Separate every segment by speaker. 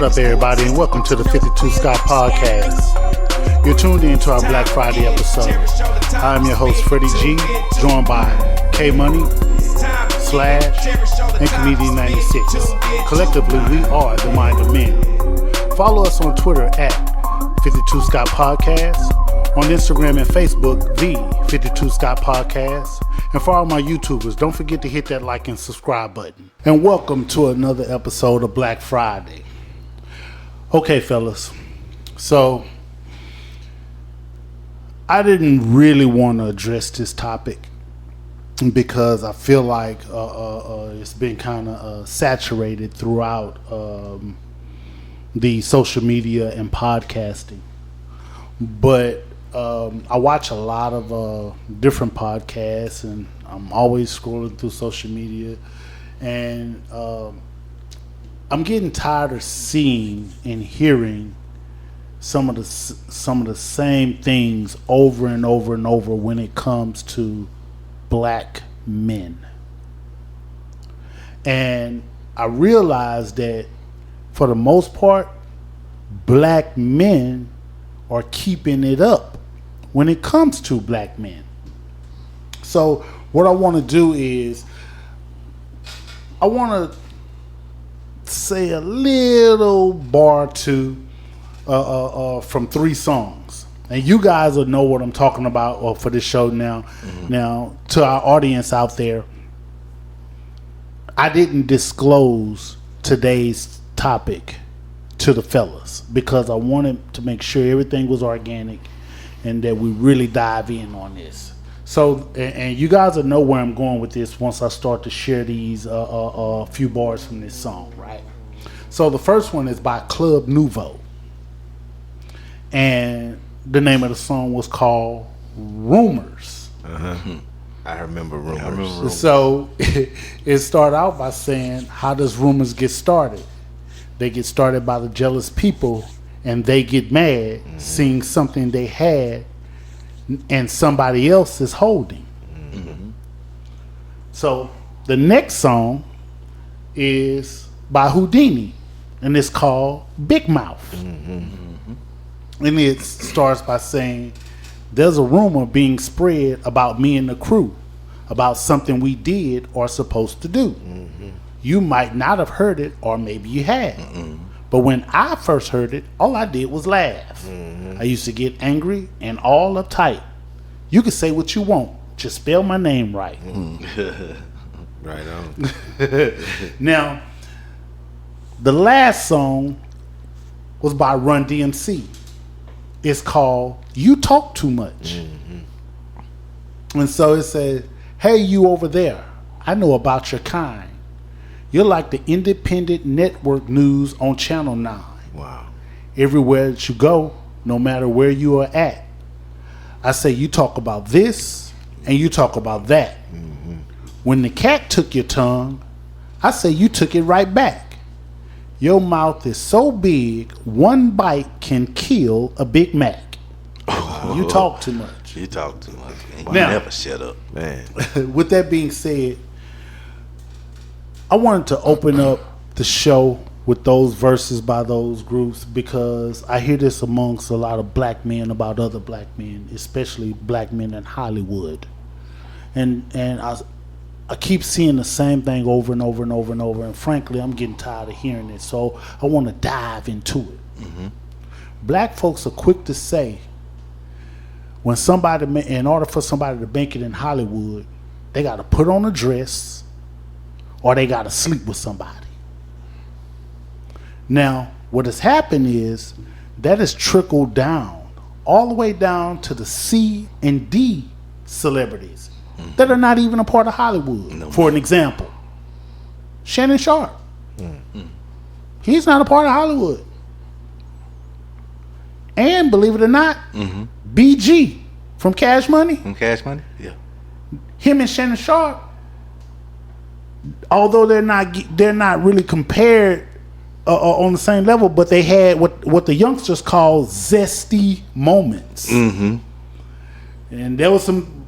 Speaker 1: up, everybody, and welcome to the 52 Scott Podcast. You're tuned in to our Black Friday episode. I'm your host, Freddie G, joined by K-Money, Slash, and Comedian 96. Collectively, we are the Mind of Men. Follow us on Twitter at 52 Scott Podcast, on Instagram and Facebook, the 52 Scott Podcast. And for all my YouTubers, don't forget to hit that like and subscribe button. And welcome to another episode of Black Friday. Okay, fellas. So, I didn't really want to address this topic because I feel like it's been kind of saturated throughout the social media and podcasting. But I watch a lot of different podcasts, and I'm always scrolling through social media, and I'm getting tired of seeing and hearing some of the same things over and over and over when it comes to black men. And I realized that for the most part, black men are keeping it up when it comes to black men. So what I want to do is I want to say a little bar to from 3 songs, and you guys will know what I'm talking about for this show now. Mm-hmm. Now, to our audience out there, I didn't disclose today's topic to the fellas because I wanted to make sure everything was organic and that we really dive in on this. So, and you guys will know where I'm going with this once I start to share these few bars from this song, right? So the first one is by Club Nouveau, and the name of the song was called Rumors.
Speaker 2: Uh-huh. I remember Rumors.
Speaker 1: So it started out by saying, how does rumors get started? They get started by the jealous people, and they get mad seeing something they had and somebody else is holding. Mm-hmm. So the next song is by Houdini, and it's called Big Mouth. Mm-hmm. And it starts by saying, there's a rumor being spread about me and the crew, about something we did or supposed to do. Mm-hmm. You might not have heard it, or maybe you had. Mm-hmm. But when I first heard it, all I did was laugh. Mm-hmm. I used to get angry and all uptight. You can say what you want, just spell my name right.
Speaker 2: Mm. Right on.
Speaker 1: Now, the last song was by Run DMC. It's called You Talk Too Much. Mm-hmm. And so it says, hey, you over there, I know about your kind. You're like the independent network news on Channel 9.
Speaker 2: Wow.
Speaker 1: Everywhere that you go, no matter where you are at, I say you talk about this and you talk about that. Mm-hmm. When the cat took your tongue, I say you took it right back. Your mouth is so big, one bite can kill a Big Mac. Oh. You talk too much.
Speaker 2: You talk too much. And you
Speaker 1: now,
Speaker 2: never shut up, man.
Speaker 1: With that being said, I wanted to open up the show with those verses by those groups because I hear this amongst a lot of black men about other black men, especially black men in Hollywood. And I keep seeing the same thing over and over and over and over, and frankly, I'm getting tired of hearing it, so I want to dive into it. Mm-hmm. Black folks are quick to say, when somebody, in order for somebody to make it in Hollywood, they got to put on a dress or they got to sleep with somebody. Now, what has happened is that has trickled down, all the way down to the C and D celebrities that are not even a part of Hollywood. No, for an example, Shannon Sharp. Mm-hmm. He's not a part of Hollywood. And believe it or not, BG from Cash Money.
Speaker 2: From Cash Money? Yeah.
Speaker 1: Him and Shannon Sharp, although they're not really compared on the same level, but they had what the youngsters call zesty moments. Mm-hmm. And there was some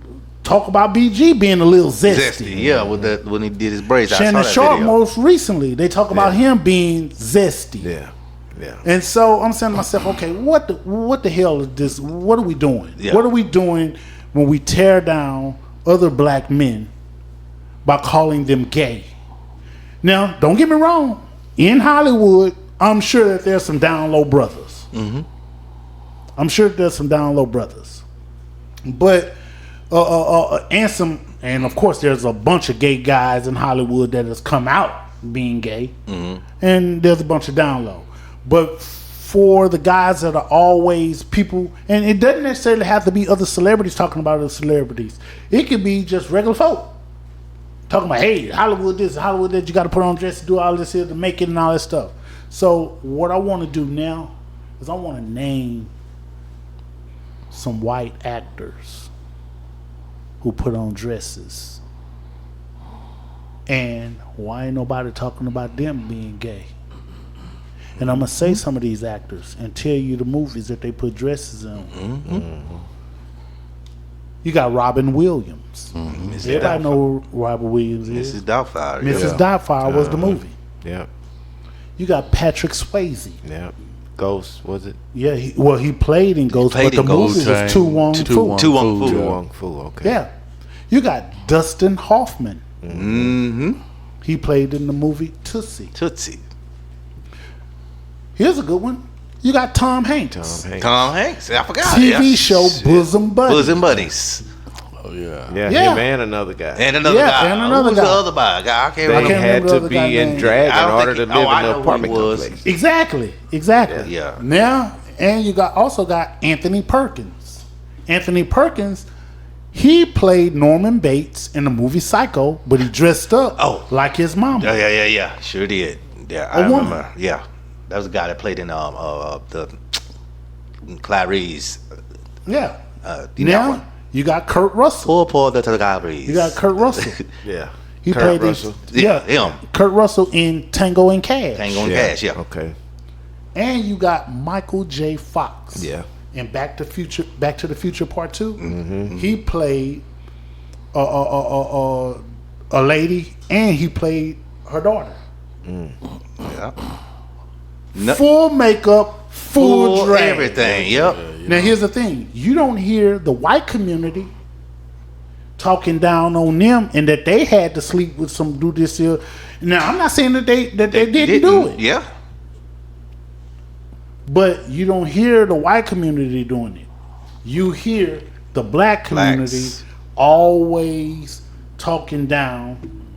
Speaker 1: talk about BG being a little zesty.
Speaker 2: Yeah, with that when he did his braids.
Speaker 1: Shannon Sharp most recently, they talk about him being zesty.
Speaker 2: Yeah.
Speaker 3: Yeah.
Speaker 1: And so I'm saying to myself, okay, what the hell is this? What are we doing?
Speaker 2: Yeah.
Speaker 1: What are we doing when we tear down other black men by calling them gay? Now, don't get me wrong. In Hollywood, I'm sure that there's some down low brothers.
Speaker 2: Mm-hmm.
Speaker 1: I'm sure there's some down low brothers. But and of course there's a bunch of gay guys in Hollywood that has come out being gay.
Speaker 2: Mm-hmm.
Speaker 1: And there's a bunch of down low. But for the guys that are always people, and it doesn't necessarily have to be other celebrities talking about other celebrities. It could be just regular folk talking about, hey, Hollywood this, Hollywood that, you got to put on dress to do all this here to make it and all that stuff. So what I want to do now is I want to name some white actors who put on dresses. And why ain't nobody talking about them being gay? And I'm going to say some of these actors and tell you the movies that they put dresses on.
Speaker 2: Mm-hmm.
Speaker 1: You got Robin Williams.
Speaker 2: Mm-hmm.
Speaker 1: Everybody know who Robin Williams is.
Speaker 2: Mrs. Doubtfire.
Speaker 1: Mrs. Doubtfire was the movie.
Speaker 3: Yeah.
Speaker 1: You got Patrick Swayze.
Speaker 3: Yeah. Ghost, was it?
Speaker 1: Yeah, he played in Ghost,
Speaker 2: played
Speaker 1: but the
Speaker 2: in Ghost.
Speaker 1: movie was Tu Wong Fu.
Speaker 2: Tu Wong Fu.
Speaker 3: Tu Wong Fu, okay.
Speaker 1: Yeah. You got Dustin Hoffman.
Speaker 2: Mm-hmm.
Speaker 1: He played in the movie Tootsie.
Speaker 2: Tootsie.
Speaker 1: Here's a good one. You got Tom Hanks.
Speaker 2: Tom Hanks. I forgot.
Speaker 1: TV show Bosom Buddies.
Speaker 2: Bosom Buddies.
Speaker 4: Oh yeah.
Speaker 3: Yeah, him and another guy.
Speaker 2: And another guy.
Speaker 1: And another
Speaker 2: Who's
Speaker 1: guy.
Speaker 2: the other guy? I can't
Speaker 3: They
Speaker 2: remember.
Speaker 1: can't
Speaker 3: had
Speaker 1: remember the
Speaker 3: to
Speaker 1: other
Speaker 3: be
Speaker 1: guy
Speaker 3: in
Speaker 1: name.
Speaker 3: drag
Speaker 2: I
Speaker 3: in
Speaker 2: don't
Speaker 3: order to
Speaker 2: think-
Speaker 3: live
Speaker 2: I
Speaker 3: in
Speaker 2: know
Speaker 3: the
Speaker 2: who
Speaker 3: apartment
Speaker 2: he was.
Speaker 3: complex.
Speaker 1: Exactly.
Speaker 2: Yeah.
Speaker 1: Now, and you also got Anthony Perkins. Anthony Perkins, he played Norman Bates in the movie Psycho, but he dressed up like his mama.
Speaker 2: Yeah. Sure did. Yeah, I
Speaker 1: woman.
Speaker 2: remember. Yeah. That was a guy that played in the Clarice.
Speaker 1: Yeah.
Speaker 2: You know
Speaker 1: Now,
Speaker 2: one.
Speaker 1: you got Kurt Russell.
Speaker 2: Poor the Clarice.
Speaker 1: You got Kurt Russell.
Speaker 3: Yeah.
Speaker 1: He
Speaker 3: Kurt
Speaker 1: played
Speaker 3: Russell.
Speaker 2: Him.
Speaker 1: Kurt Russell in Tango and Cash.
Speaker 2: Tango and Cash. Yeah.
Speaker 3: Okay.
Speaker 1: And you got Michael J. Fox.
Speaker 3: Yeah.
Speaker 1: In Back to the Future Part 2. Mm-hmm. He played a lady, and he played her daughter.
Speaker 2: Yeah.
Speaker 1: Full makeup, full drag.
Speaker 2: Everything. Yep.
Speaker 1: Now here's the thing: you don't hear the white community talking down on them, and that they had to sleep with some do this here. Now I'm not saying that they didn't do it.
Speaker 2: Yeah.
Speaker 1: But you don't hear the white community doing it. You hear the black community
Speaker 2: Blacks.
Speaker 1: always talking down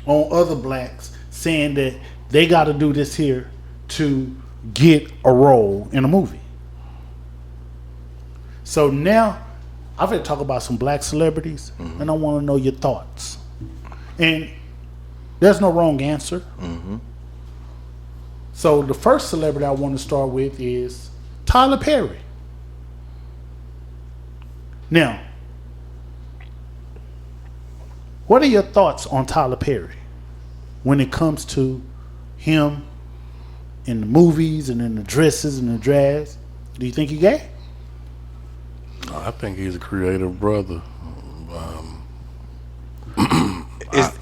Speaker 1: on other blacks, saying that they got to do this here to get a role in a movie. So now, I'm going to talk about some black celebrities, and I want to know your thoughts. And there's no wrong answer.
Speaker 2: Mm-hmm.
Speaker 1: So the first celebrity I want to start with is Tyler Perry. Now, what are your thoughts on Tyler Perry when it comes to him in the movies and in the dresses and the drags? Do you think he gay?
Speaker 4: I think he's a creative brother.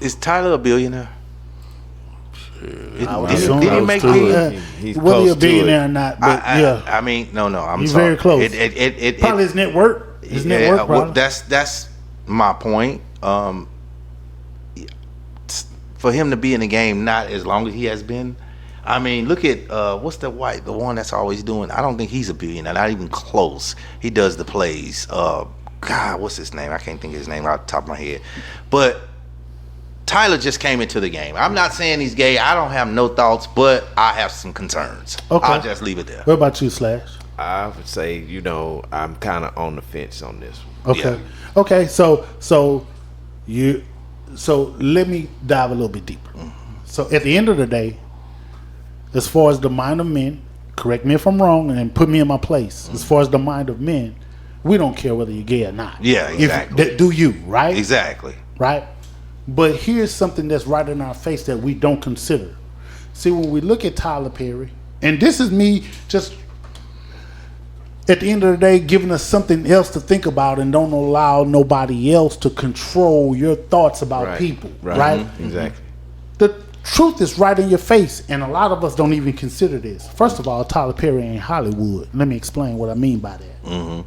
Speaker 2: Is Tyler a billionaire?
Speaker 1: I would
Speaker 2: Did
Speaker 1: assume
Speaker 2: he
Speaker 1: close
Speaker 2: make
Speaker 1: to
Speaker 2: me?
Speaker 1: it.
Speaker 3: He's
Speaker 1: Whether
Speaker 3: close
Speaker 1: you're a
Speaker 3: to
Speaker 1: billionaire
Speaker 3: it.
Speaker 1: or not, but yeah,
Speaker 2: I mean, no. I'm
Speaker 1: he's
Speaker 2: sorry.
Speaker 1: very close.
Speaker 2: It
Speaker 1: Probably his net worth. His net worth,
Speaker 2: well,
Speaker 1: probably.
Speaker 2: that's my point. For him to be in the game not as long as he has been, I mean, look at what's the one that's always doing. I don't think he's a billionaire, not even close. He does the plays. God, what's his name? I can't think of his name out the top of my head. But Tyler just came into the game. I'm not saying he's gay. I don't have no thoughts, but I have some concerns.
Speaker 1: Okay.
Speaker 2: I'll just leave it there.
Speaker 1: What about you, Slash?
Speaker 3: I would say, I'm kind of on the fence on this one.
Speaker 1: Okay.
Speaker 2: Yeah.
Speaker 1: Okay. So let me dive a little bit deeper. So at the end of the day, as far as the mind of men, correct me if I'm wrong and put me in my place. As far as the mind of men, we don't care whether you're gay or not.
Speaker 2: Yeah, exactly.
Speaker 1: Do you, right?
Speaker 2: Exactly.
Speaker 1: Right? But here's something that's right in our face that we don't consider. See, when we look at Tyler Perry, and this is me just at the end of the day giving us something else to think about, and don't allow nobody else to control your thoughts about people. Right?
Speaker 3: Exactly.
Speaker 1: truth is right in your face, and a lot of us don't even consider this. First of all, Tyler Perry ain't Hollywood. Let me explain what I mean by that.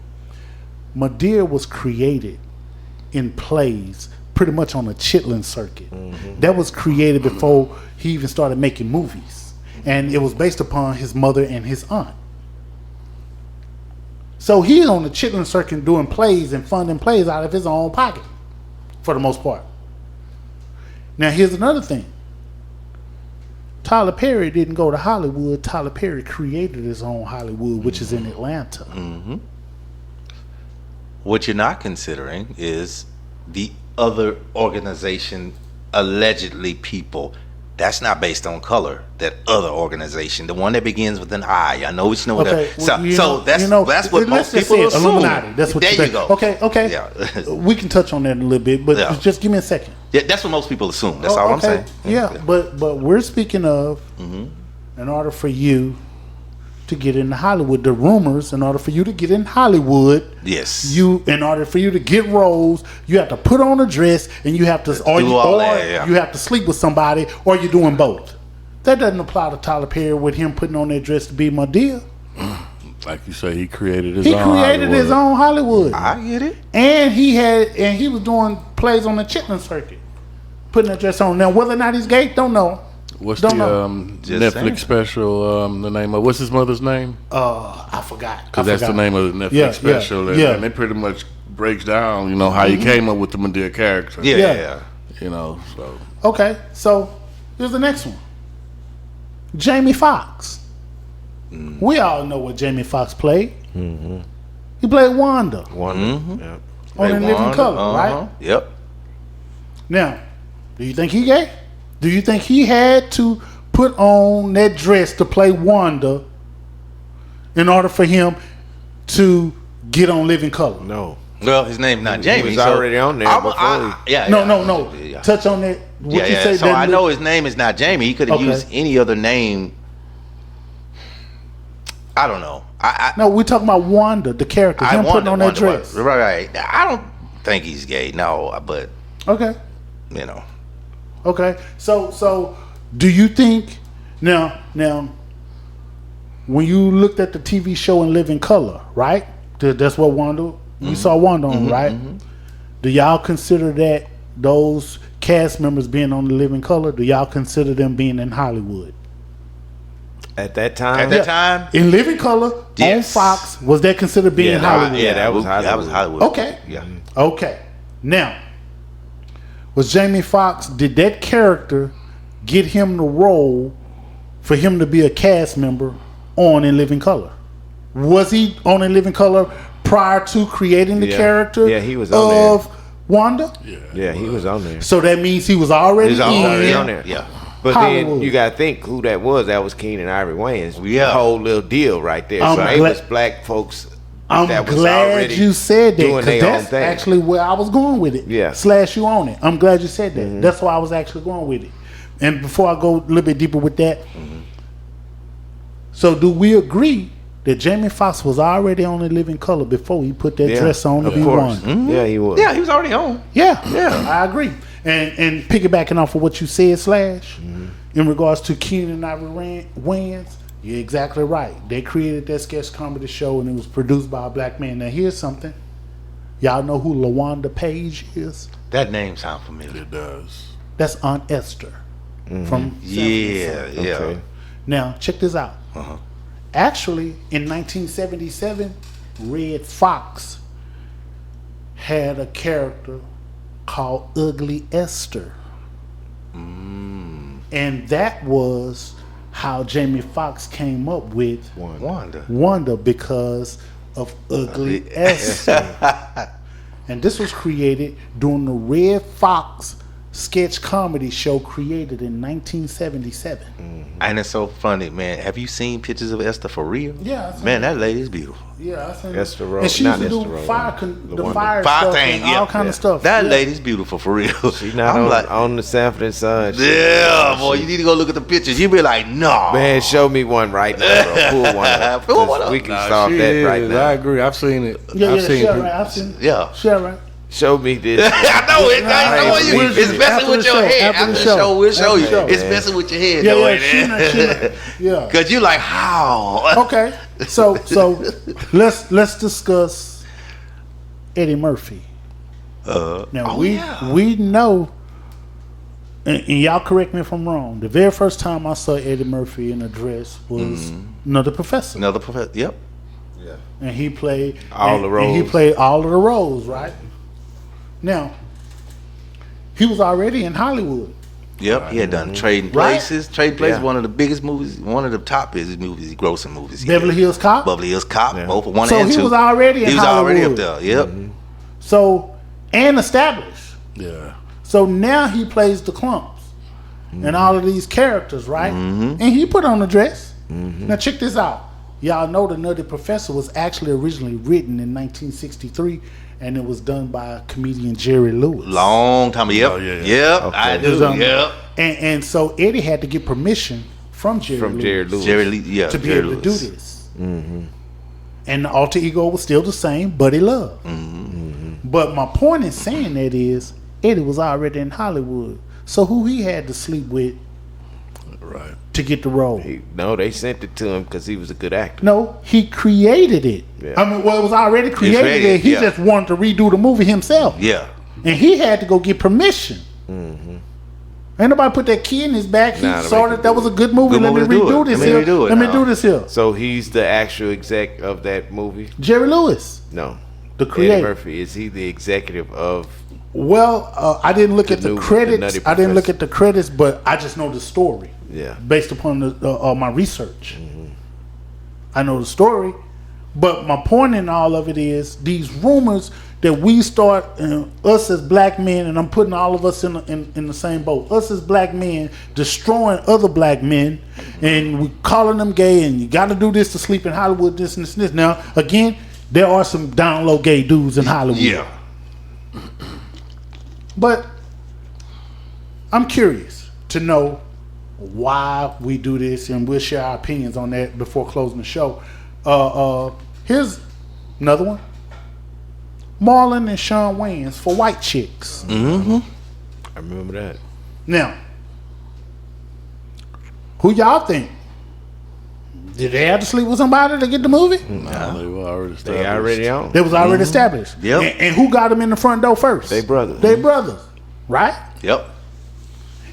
Speaker 1: Madea was created in plays pretty much on a chitlin circuit. That was created before he even started making movies. And it was based upon his mother and his aunt. So he's on the chitlin circuit doing plays and funding plays out of his own pocket, for the most part. Now here's another thing. Tyler Perry didn't go to Hollywood. Tyler Perry created his own Hollywood, which is in Atlanta.
Speaker 2: What you're not considering is the other organization, allegedly people. That's not based on color. That other organization, the one that begins with an I. I know what you know.
Speaker 1: Okay,
Speaker 2: That's what most
Speaker 1: let's
Speaker 2: people
Speaker 1: say
Speaker 2: assume.
Speaker 1: Illuminati. That's what
Speaker 2: there
Speaker 1: you
Speaker 2: you
Speaker 1: think.
Speaker 2: go.
Speaker 1: Okay.
Speaker 2: Yeah.
Speaker 1: We can touch on that in a little bit, but just give me a second.
Speaker 2: Yeah, that's what most people assume. That's all I'm saying.
Speaker 1: Yeah, but we're speaking of in order for you to get into Hollywood, the rumors. In order for you to get in Hollywood,
Speaker 2: Yes.
Speaker 1: in order for you to get roles, you have to put on a dress, and you have to, you have to sleep with somebody, or you're doing both. That doesn't apply to Tyler Perry with him putting on that dress to be Madea.
Speaker 4: Like you say, he created his
Speaker 1: He
Speaker 4: own
Speaker 1: created his own Hollywood.
Speaker 2: I get it.
Speaker 1: And he was doing plays on the Chitlin circuit, putting that dress on. Now, whether or not he's gay, don't know.
Speaker 4: What's
Speaker 1: Don't
Speaker 4: the
Speaker 1: know.
Speaker 2: Just
Speaker 4: Netflix
Speaker 2: saying.
Speaker 4: special? The name of what's his mother's name?
Speaker 1: I forgot.
Speaker 4: Because that's the name of the Netflix
Speaker 1: Yeah,
Speaker 4: special.
Speaker 1: yeah.
Speaker 4: And it pretty much breaks down, how he came up with the Madea character.
Speaker 2: Yeah.
Speaker 4: So
Speaker 1: Okay, so here's the next one. Jamie Foxx. We all know what Jamie Foxx played. He played Wanda
Speaker 3: One. Yeah.
Speaker 1: on In Living Color, right?
Speaker 2: Yep.
Speaker 1: Now, do you think he gay? Do you think he had to put on that dress to play Wanda in order for him to get on Living Color?
Speaker 3: No.
Speaker 2: Well, his name's not Jamie.
Speaker 3: He was already on there before.
Speaker 1: No.
Speaker 2: Yeah.
Speaker 1: Touch on that. What you say?
Speaker 2: So I know his name is not Jamie. He could have
Speaker 1: Okay.
Speaker 2: used any other name. I don't know.
Speaker 1: No, we're talking about Wanda, the character. Him putting on that dress.
Speaker 2: Right. I don't think he's gay. No, but
Speaker 1: Okay.
Speaker 2: you know.
Speaker 1: Okay. So do you think now when you looked at the TV show In Living Color, right? That's what Wanda we saw Wanda on, right? Do y'all consider that those cast members being on The Living Color? Do y'all consider them being in Hollywood?
Speaker 3: At that time.
Speaker 2: At that time,
Speaker 1: In Living Color
Speaker 2: Yes.
Speaker 1: on Fox, was that considered being Hollywood?
Speaker 3: that was Hollywood.
Speaker 2: That was Hollywood.
Speaker 1: Okay.
Speaker 2: Yeah.
Speaker 1: Okay. Now, was Jamie Foxx, did that character get him the role for him to be a cast member on In Living Color? Was he on In Living Color prior to creating the character
Speaker 3: he was on
Speaker 1: of Wanda?
Speaker 3: Yeah, he was on there.
Speaker 1: So that means he was already,
Speaker 3: He was already
Speaker 1: in.
Speaker 3: on there.
Speaker 2: Yeah.
Speaker 3: But
Speaker 1: Hollywood.
Speaker 3: then you gotta think who that was. That was Keenan Ivory Wayans.
Speaker 2: Yeah.
Speaker 3: The whole little deal right there.
Speaker 1: I'm
Speaker 3: So it
Speaker 1: glad-
Speaker 3: was black folks.
Speaker 1: I'm
Speaker 3: that was
Speaker 1: glad
Speaker 3: already
Speaker 1: you said that,
Speaker 3: doing
Speaker 1: because
Speaker 3: their own
Speaker 1: that's
Speaker 3: thing.
Speaker 1: actually where I was going with it.
Speaker 3: Yeah.
Speaker 1: Slash you on it. I'm glad you said that. That's why I was actually going with it. And before I go a little bit deeper with that, so do we agree that Jamie Foxx was already on The Living Color before he put that dress on to
Speaker 3: of
Speaker 1: be
Speaker 3: course.
Speaker 1: one?
Speaker 3: Yeah, he was.
Speaker 2: Yeah, he was already on.
Speaker 1: Yeah, I agree. And piggybacking off of what you said, Slash, in regards to Keenan and Ivory Wayans, you're exactly right. They created that sketch comedy show, and it was produced by a black man. Now, here's something. Y'all know who LaWanda Page is?
Speaker 2: That name sounds familiar.
Speaker 4: it does.
Speaker 1: That's Aunt Esther from
Speaker 2: Yeah.
Speaker 3: Okay.
Speaker 1: Now, check this out. Actually, in 1977, Red Fox had a character called Ugly Esther. And that was how Jamie Foxx came up with
Speaker 2: Wanda.
Speaker 1: Wanda, because of Ugly Esther. And this was created during the Red Fox sketch comedy show created in 1977.
Speaker 2: And it's so funny, man. Have you seen pictures of Esther for real?
Speaker 1: Yeah, I seen
Speaker 2: Man, that lady is beautiful.
Speaker 1: Yeah, I seen
Speaker 3: Esther
Speaker 1: it.
Speaker 3: Rose,
Speaker 1: And she
Speaker 3: not
Speaker 1: used to
Speaker 3: Esther
Speaker 1: do
Speaker 3: Rose,
Speaker 1: the
Speaker 3: LaWanda.
Speaker 1: fire
Speaker 2: Fire
Speaker 1: stuff
Speaker 2: thing,
Speaker 1: and
Speaker 2: yeah.
Speaker 1: all kind of stuff.
Speaker 2: That
Speaker 1: Yeah.
Speaker 2: lady's beautiful for real.
Speaker 3: She's not
Speaker 2: I'm
Speaker 3: on,
Speaker 2: like,
Speaker 3: on the Sanford and Son.
Speaker 2: yeah, boy, you need to go look at the pictures. You be like, no.
Speaker 3: Man, show me one right now, bro. Pull one up.
Speaker 2: Pull one up.
Speaker 3: We can
Speaker 4: Nah,
Speaker 3: solve
Speaker 4: she
Speaker 3: that right
Speaker 4: is.
Speaker 3: now.
Speaker 4: I agree. I've seen it.
Speaker 1: Yeah,
Speaker 4: I've
Speaker 1: yeah,
Speaker 4: seen
Speaker 1: she all
Speaker 4: people-
Speaker 1: right. I've seen.
Speaker 2: Yeah.
Speaker 1: She all right.
Speaker 3: Show me this.
Speaker 2: I know it's messing with your head. After the show, we'll show you. It's messing with your head.
Speaker 1: Yeah.
Speaker 2: Cause you like how?
Speaker 1: Okay, so let's discuss Eddie Murphy. Now we know, and y'all correct me if I'm wrong. The very first time I saw Eddie Murphy in a dress was Another Professor.
Speaker 2: Yep.
Speaker 3: Yeah.
Speaker 1: And he played
Speaker 3: all the roles.
Speaker 1: And he played all of the roles, right? Now, he was already in Hollywood.
Speaker 2: Yep, he had done Trading Places. Trading Places, one of the biggest movies, one of the top business movies, grossing movies.
Speaker 1: Beverly Hills Cop.
Speaker 2: Both 1 and 2.
Speaker 1: So he was already in Hollywood.
Speaker 2: He was already up there. Yep.
Speaker 1: So and established.
Speaker 4: Yeah.
Speaker 1: So now he plays the Clumps and all of these characters, right? And he put on a dress. Now check this out. Y'all know the Nutty Professor was actually originally written in 1963. And it was done by comedian Jerry Lewis.
Speaker 2: Long time ago.
Speaker 4: Oh, yeah.
Speaker 2: Yep,
Speaker 3: Okay.
Speaker 2: I do. Yep.
Speaker 1: And so Eddie had to get permission from Jerry Lewis. To be able to do this. And the alter ego was still the same, Buddy Love. But my point in saying that is Eddie was already in Hollywood. So who he had to sleep with to get the role?
Speaker 3: No, they sent it to him because he was a good actor.
Speaker 1: No, he created it.
Speaker 3: Yeah.
Speaker 1: I mean, well, it was already created. He just wanted to redo the movie himself.
Speaker 2: Yeah.
Speaker 1: And he had to go get permission. Ain't nobody put that key in his back. He saw that was a good movie. Let me redo this here. Let me do this here.
Speaker 3: So he's the actual exec of that movie?
Speaker 1: Jerry Lewis.
Speaker 3: No.
Speaker 1: The creator.
Speaker 3: Eddie Murphy, is he the executive of?
Speaker 1: Well, I didn't look at the credits. I didn't look at the credits, but I just know the story.
Speaker 3: Yeah.
Speaker 1: Based upon my research. I know the story. But my point in all of it is these rumors that we start, us as black men, and I'm putting all of us in the same boat, us as black men destroying other black men, and we calling them gay, and you got to do this to sleep in Hollywood, this and this and this. Now, again, there are some down low gay dudes in Hollywood.
Speaker 2: Yeah.
Speaker 1: But I'm curious to know why we do this, and we'll share our opinions on that before closing the show. Here's another one. Marlon and Shawn Wayans for White Chicks.
Speaker 3: I remember that.
Speaker 1: Now, who y'all think? Did they have to sleep with somebody to get the movie?
Speaker 4: No, they were already established.
Speaker 3: They already on.
Speaker 1: They was already established.
Speaker 2: Yep.
Speaker 1: And who got them in the front door first?
Speaker 3: They brothers.
Speaker 1: They brothers, right?
Speaker 2: Yep.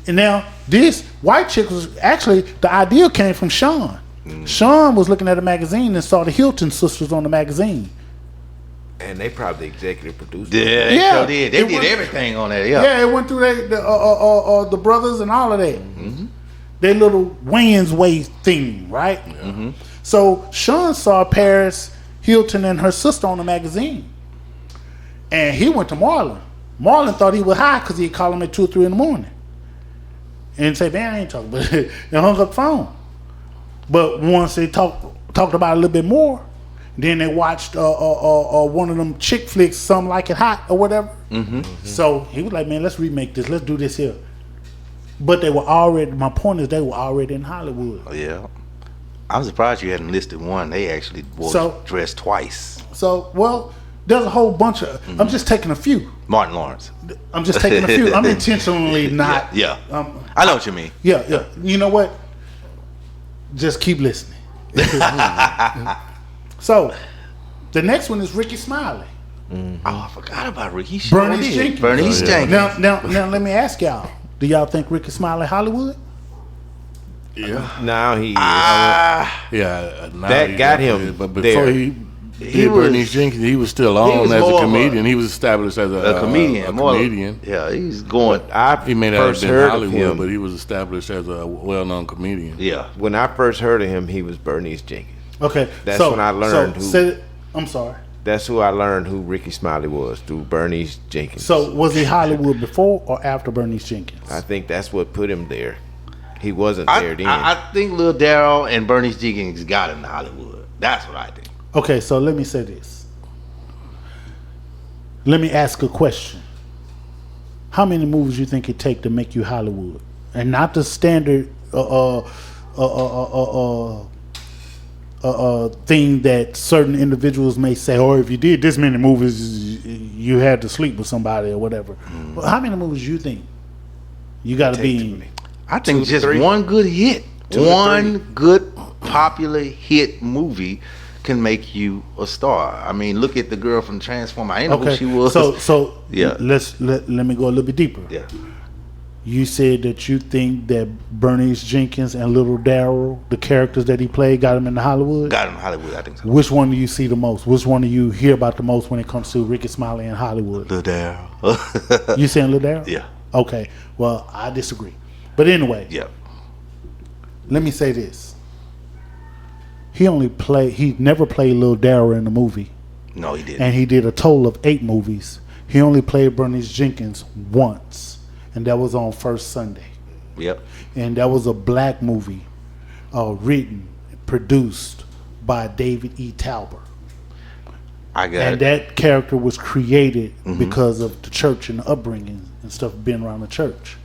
Speaker 1: And now this White Chick was actually, the idea came from Sean. Sean was looking at a magazine and saw the Hilton sisters on the magazine.
Speaker 3: And they probably executive produced.
Speaker 2: Yeah, they sure did. They did everything on that. Yeah.
Speaker 1: Yeah, it went through the brothers and all of that. Their little Wayans Way thing, right? So Sean saw Paris Hilton and her sister on the magazine. And he went to Marlon. Marlon thought he was high because he'd call him at 2 or 3 in the morning. And say, man, I ain't talking. But they hung up the phone. But once they talked about it a little bit more, then they watched one of them chick flicks, Some Like It Hot or whatever. So he was like, man, let's remake this. Let's do this here. But they were already, my point is, they were already in Hollywood.
Speaker 2: Oh, yeah. I'm surprised you hadn't listed one. They actually wore dressed twice.
Speaker 1: So, well, there's a whole bunch of, I'm just taking a few.
Speaker 2: Martin Lawrence.
Speaker 1: I'm just taking a few. I'm intentionally not.
Speaker 2: Yeah. I know what you mean.
Speaker 1: Yeah. You know what? Just keep listening. So, the next one is Ricky Smiley.
Speaker 2: Oh, I forgot about Ricky.
Speaker 1: Bernice Jenkins.
Speaker 2: Bernice Jenkins.
Speaker 1: Now, let me ask y'all. Do y'all think Ricky Smiley Hollywood?
Speaker 4: Yeah.
Speaker 3: Now he is.
Speaker 4: Yeah. Now
Speaker 3: That got him
Speaker 4: But before
Speaker 3: there.
Speaker 4: he did Bernice Jenkins, he was still on as a comedian. He was established as a
Speaker 2: comedian.
Speaker 4: A comedian.
Speaker 2: Yeah, he's going.
Speaker 4: He may not have
Speaker 3: first
Speaker 4: been
Speaker 3: heard of
Speaker 4: Hollywood,
Speaker 3: him.
Speaker 4: but he was established as a well-known comedian.
Speaker 2: Yeah.
Speaker 3: When I first heard of him, he was Bernice Jenkins.
Speaker 1: Okay.
Speaker 3: That's when I learned
Speaker 1: I'm sorry.
Speaker 3: That's who I learned who Ricky Smiley was, through Bernice Jenkins.
Speaker 1: So, was he Hollywood before or after Bernice Jenkins?
Speaker 3: I think that's what put him there. He wasn't there then.
Speaker 2: I think Lil Darryl and Bernice Jenkins got him to Hollywood. That's what I think.
Speaker 1: Okay, so let me say this. Let me ask a question. How many movies you think it take to make you Hollywood? And not the standard thing that certain individuals may say, or if you did this many movies, you had to sleep with somebody or whatever. But how many movies you think you got to be in?
Speaker 2: I think
Speaker 3: 2 to
Speaker 2: just
Speaker 3: 3.
Speaker 2: one good hit,
Speaker 3: 2 to 3.
Speaker 2: one good popular hit movie can make you a star. I mean, look at the girl from Transformers. I didn't know who she was.
Speaker 1: So
Speaker 2: Yeah.
Speaker 1: let me go a little bit deeper.
Speaker 2: Yeah.
Speaker 1: You said that you think that Bernice Jenkins and Little Daryl, the characters that he played, got him into Hollywood?
Speaker 2: Got him in Hollywood, I think so.
Speaker 1: Which one do you see the most? Which one do you hear about the most when it comes to Ricky Smiley in Hollywood?
Speaker 2: Little Daryl.
Speaker 1: You saying Little Daryl?
Speaker 2: Yeah.
Speaker 1: Okay. Well, I disagree. But anyway,
Speaker 2: Yeah.
Speaker 1: let me say this. He never played Little Daryl in the movie.
Speaker 2: No, he didn't.
Speaker 1: And he did a total of 8 movies. He only played Bernice Jenkins once. And that was on First Sunday.
Speaker 2: Yep.
Speaker 1: And that was a black movie written, produced by David E. Talbot.
Speaker 2: I got
Speaker 1: And
Speaker 2: it.
Speaker 1: that character was created because of the church and the upbringing and stuff being around the church.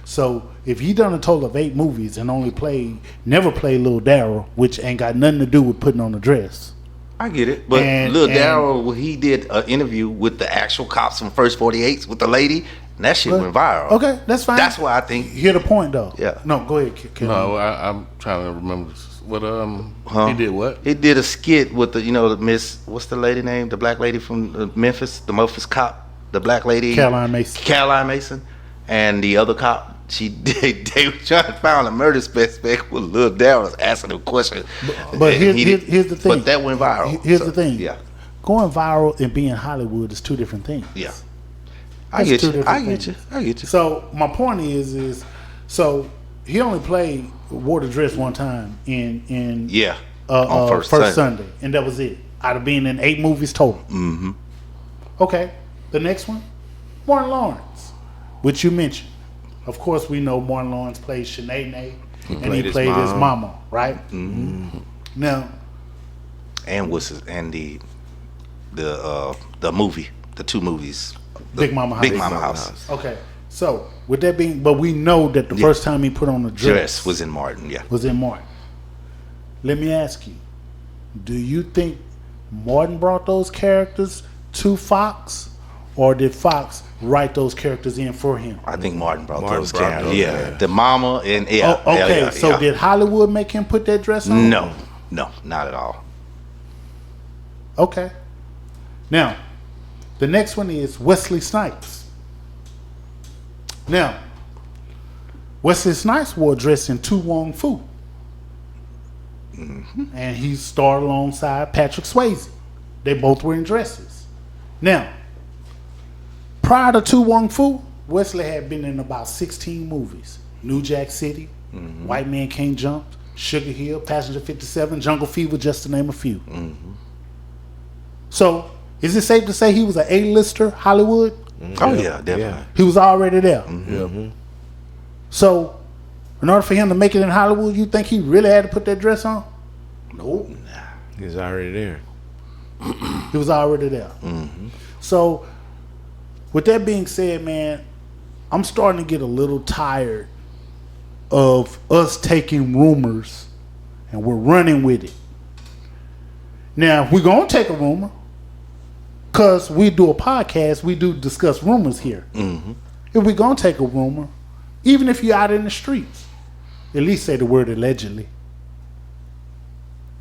Speaker 1: So if he done a total of 8 movies and never played Little Daryl, which ain't got nothing to do with putting on a dress.
Speaker 2: I get it. But
Speaker 1: And-
Speaker 2: Lil
Speaker 1: and-
Speaker 2: Daryl, he did an interview with the actual cops from First 48s with the lady, and that shit went viral.
Speaker 1: Okay, that's fine.
Speaker 2: That's why I think.
Speaker 1: Hear the point though.
Speaker 2: Yeah.
Speaker 1: No, go ahead. Ken.
Speaker 4: No, I'm trying to remember what he did. What
Speaker 2: He did a skit with the the Miss, what's the lady name? The black lady from Memphis, the Memphis cop, the black lady.
Speaker 1: Caroline Mason.
Speaker 2: Caroline Mason. And the other cop, they were trying to find a murder suspect with Lil Daryl was asking him questions.
Speaker 1: But
Speaker 2: And
Speaker 1: here's the thing.
Speaker 2: But that went viral.
Speaker 1: Here's
Speaker 2: So,
Speaker 1: the thing.
Speaker 2: Yeah.
Speaker 1: Going viral and being Hollywood is 2 different things.
Speaker 2: Yeah. I
Speaker 1: That's
Speaker 2: get
Speaker 1: 2
Speaker 2: you.
Speaker 1: different
Speaker 2: I get
Speaker 1: things.
Speaker 2: you. I get you.
Speaker 1: So my point is so he only played wore the dress one time in
Speaker 2: Yeah. On
Speaker 1: first Sunday, and that was it. Out of being in 8 movies total.
Speaker 2: Mm-hmm.
Speaker 1: Okay, the next one, Martin Lawrence, which you mentioned. Of course, we know Martin Lawrence played Shanae, and he
Speaker 3: his
Speaker 1: played his
Speaker 3: mom.
Speaker 1: mama, right?
Speaker 2: Mm-hmm.
Speaker 1: Now,
Speaker 2: And the movie, the 2 movies.
Speaker 1: Big Mama House.
Speaker 2: Big Mama House.
Speaker 1: Okay, so with that being, but we know that the first time he put on a
Speaker 2: Dress was in Martin, yeah.
Speaker 1: was in Martin. Let me ask you, do you think Martin brought those characters to Fox, or did Fox write those characters in for him?
Speaker 2: I think Martin brought
Speaker 3: Martin
Speaker 2: those
Speaker 3: brought
Speaker 2: characters.
Speaker 3: those,
Speaker 2: Yeah.
Speaker 3: yeah.
Speaker 2: The mama and yeah.
Speaker 1: Oh, okay,
Speaker 2: yeah,
Speaker 1: so
Speaker 2: yeah.
Speaker 1: did Hollywood make him put that dress on?
Speaker 2: No, not at all.
Speaker 1: Okay. Now, the next one is Wesley Snipes. Now, Wesley Snipes wore a dress in Tu Wong Fu. And he starred alongside Patrick Swayze. They both were in dresses. Now, prior to Tu Wong Fu, Wesley had been in about 16 movies. New Jack City, White Man Can't Jump, Sugar Hill, Passenger 57, Jungle Fever, just to name a few. So, is it safe to say he was an A-lister Hollywood?
Speaker 2: Oh yeah, definitely.
Speaker 3: Yeah.
Speaker 1: He was already there.
Speaker 4: Yeah.
Speaker 1: So, in order for him to make it in Hollywood, you think he really had to put that dress on? Nope.
Speaker 3: He's already there.
Speaker 1: He was already there. So, with that being said, man, I'm starting to get a little tired of us taking rumors and we're running with it. Now, if we're going to take a rumor, because we do a podcast, we do discuss rumors here. If we're going to take a rumor, even if you're out in the streets, at least say the word allegedly.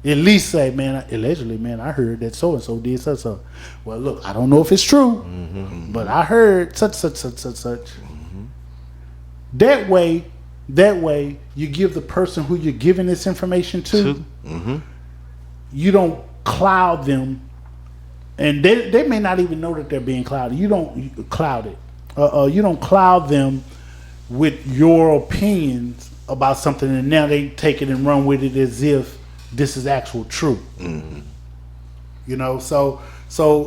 Speaker 1: At least say, man, allegedly, man, I heard that so-and-so did such. Well, look, I don't know if it's true, but I heard such. That way, you give the person who you're giving this information to, you don't cloud them, and they may not even know that they're being clouded. You don't cloud it. You don't cloud them with your opinions about something, and now they take it and run with it as if this is actual truth. You know, so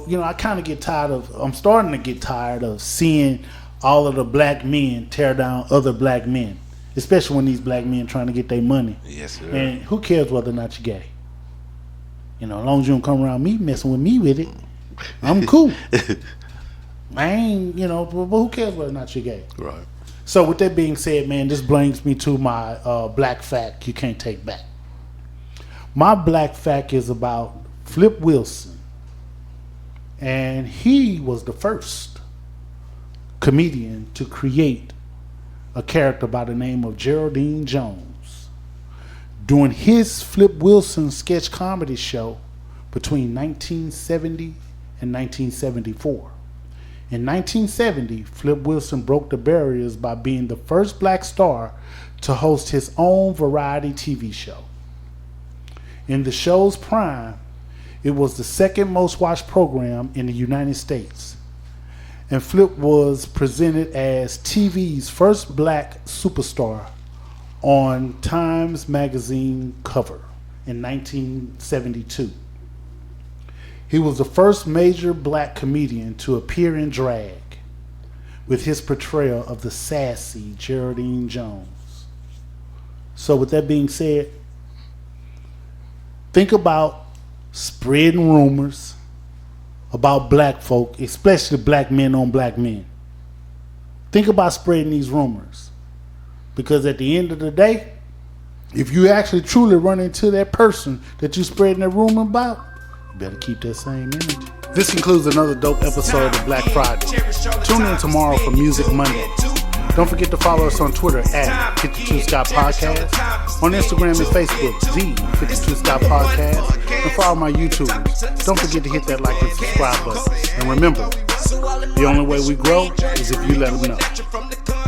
Speaker 1: you know, I kind of get tired of. I'm starting to get tired of seeing all of the black men tear down other black men, especially when these black men trying to get their money.
Speaker 2: Yes, sir.
Speaker 1: And who cares whether or not you're gay? You know, as long as you don't come around me messing with me with it, I'm cool. I ain't, you know, but who cares whether or not you're gay?
Speaker 4: Right.
Speaker 1: So with that being said, man, this brings me to my black fact you can't take back. My black fact is about Flip Wilson. And he was the first comedian to create a character by the name of Geraldine Jones. During his Flip Wilson sketch comedy show between 1970 and 1974. In 1970, Flip Wilson broke the barriers by being the first black star to host his own variety TV show. In the show's prime, it was the second most watched program in the United States. And Flip was presented as TV's first black superstar on Times Magazine cover in 1972. He was the first major black comedian to appear in drag with his portrayal of the sassy Geraldine Jones. So with that being said, think about spreading rumors about black folk, especially black men on black men. Think about spreading these rumors. Because at the end of the day, if you actually truly run into that person that you're spreading that rumor about, you better keep that same energy. This concludes another dope episode of Black Friday. Tune in tomorrow for Music Monday. Don't forget to follow us on Twitter at 52 Scott Podcast, on Instagram and Facebook, the 52 Scott Podcast, and follow my YouTubers. Don't forget to hit that like and subscribe button. And remember, the only way we grow is if you let them know.